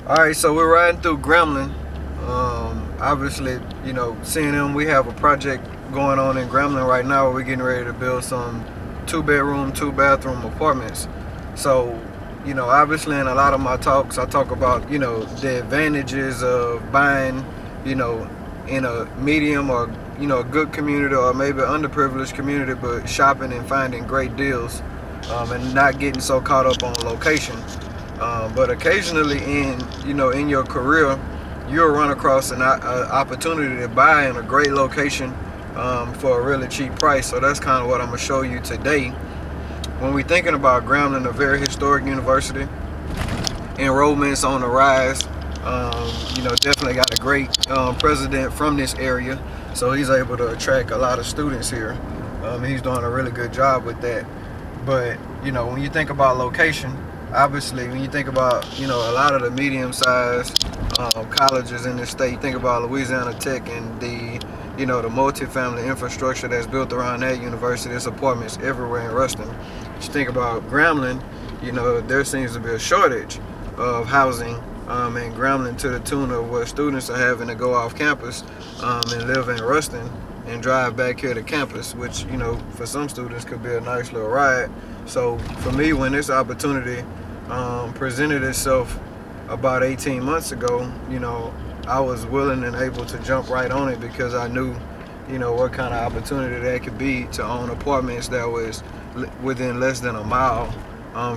All right, so we're riding through Gremlin. Obviously, seeing them, we have a project going on in Gremlin right now where we're getting ready to build some two-bedroom, two-bathroom apartments. So, obviously in a lot of my talks, I talk about, the advantages of buying, you know, in a medium or, a good community or maybe an underprivileged community, but shopping and finding great deals and not getting so caught up on location. But occasionally in your career, you'll run across an opportunity to buy in a great location for a really cheap price. So that's kind of what I'm gonna show you today. When we're thinking about Grambling, a very historic university, enrollments on the rise. Definitely got a great president from this area, so he's able to attract a lot of students here. He's doing a really good job with that. But when you think about location, obviously when you think about a lot of the medium-sized colleges in the state, think about Louisiana Tech and the multi-family infrastructure that's built around that university. There's apartments everywhere in Ruston. You think about Grambling, there seems to be a shortage of housing in Grambling to the tune of what students are having to go off campus and live in Ruston and drive back here to campus, which for some students could be a nice little ride. So for me, when this opportunity presented itself about 18 months ago, I was willing and able to jump right on it because I knew, what kind of opportunity that could be to own apartments that was within less than a mile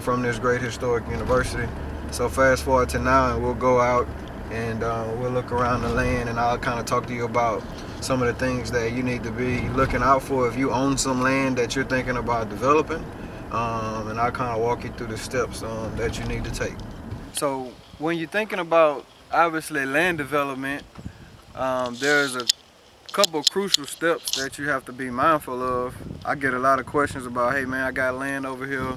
from this great historic university. So fast forward to now, and we'll go out and we'll look around the land, and I'll kind of talk to you about some of the things that you need to be looking out for if you own some land that you're thinking about developing, and I'll kind of walk you through the steps that you need to take. So when you're thinking about obviously land development, there's a couple crucial steps that you have to be mindful of. I get a lot of questions about, hey man, I got land over here,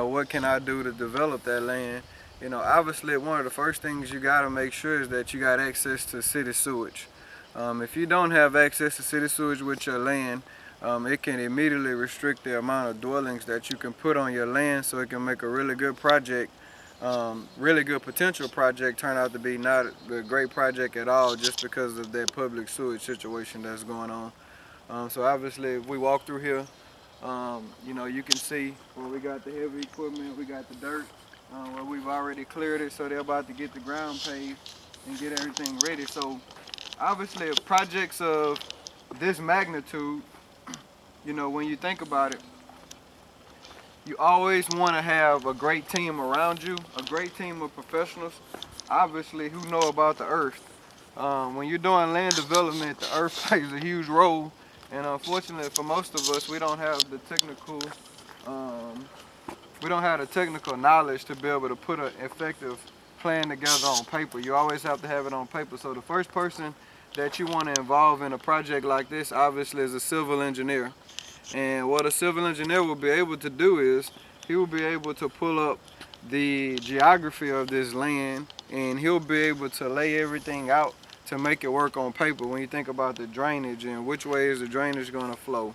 what can I do to develop that land? Obviously one of the first things you got to make sure is that you got access to city sewage. If you don't have access to city sewage with your land, it can immediately restrict the amount of dwellings that you can put on your land, so it can make a really good project, really good potential project, turn out to be not a great project at all just because of that public sewage situation that's going on. So obviously if we walk through here, you can see where we got the heavy equipment, we got the dirt, where we've already cleared it, so they're about to get the ground paved and get everything ready. So obviously projects of this magnitude, when you think about it, you always want to have a great team around you, a great team of professionals, obviously, who know about the earth. When you're doing land development, the earth plays a huge role, and unfortunately for most of us, um, we don't have the technical knowledge to be able to put an effective plan together on paper. You always have to have it on paper. So the first person that you want to involve in a project like this, obviously, is a civil engineer. And what a civil engineer will be able to do is he will be able to pull up the geography of this land, and he'll be able to lay everything out to make it work on paper. When you think about the drainage and which way is the drainage going to flow,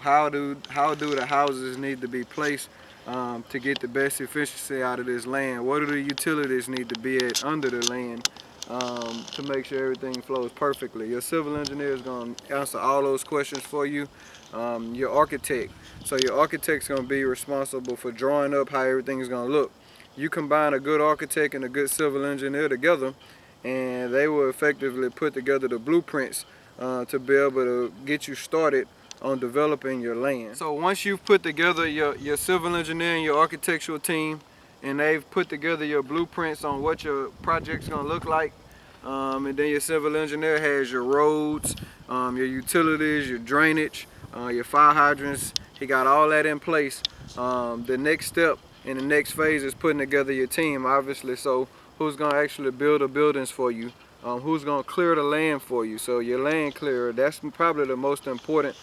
how do the houses need to be placed to get the best efficiency out of this land? What do the utilities need to be at under the land to make sure everything flows perfectly? Your civil engineer is going to answer all those questions for you. Your architect. So your architect's going to be responsible for drawing up how everything is going to look. You combine a good architect and a good civil engineer together, and they will effectively put together the blueprints to be able to get you started on developing your land. So once you've put together your civil engineer and your architectural team, and they've put together your blueprints on what your project's going to look like, and then your civil engineer has your roads, your utilities, your drainage, your fire hydrants, he got all that in place. The next step in the next phase is putting together your team, obviously. So who's going to actually build the buildings for you? Who's going to clear the land for you? So your land clearer, that's probably the most important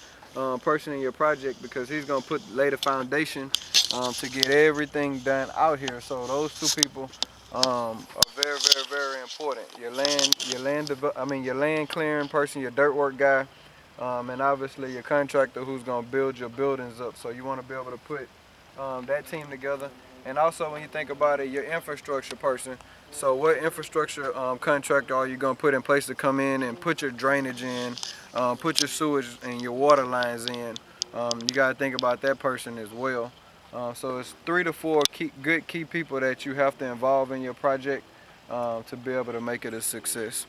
person in your project, because he's going to lay the foundation to get everything done out here. So those two people are very, very, very important. Your land clearing person, your dirt work guy, and obviously your contractor who's going to build your buildings up. So you want to be able to put that team together. And also when you think about it, your infrastructure person, So what infrastructure contractor are you going to put in place to come in and put your drainage in, put your sewage and your water lines in? You got to think about that person as well. So it's 3 to 4 good key people that you have to involve in your project to be able to make it a success.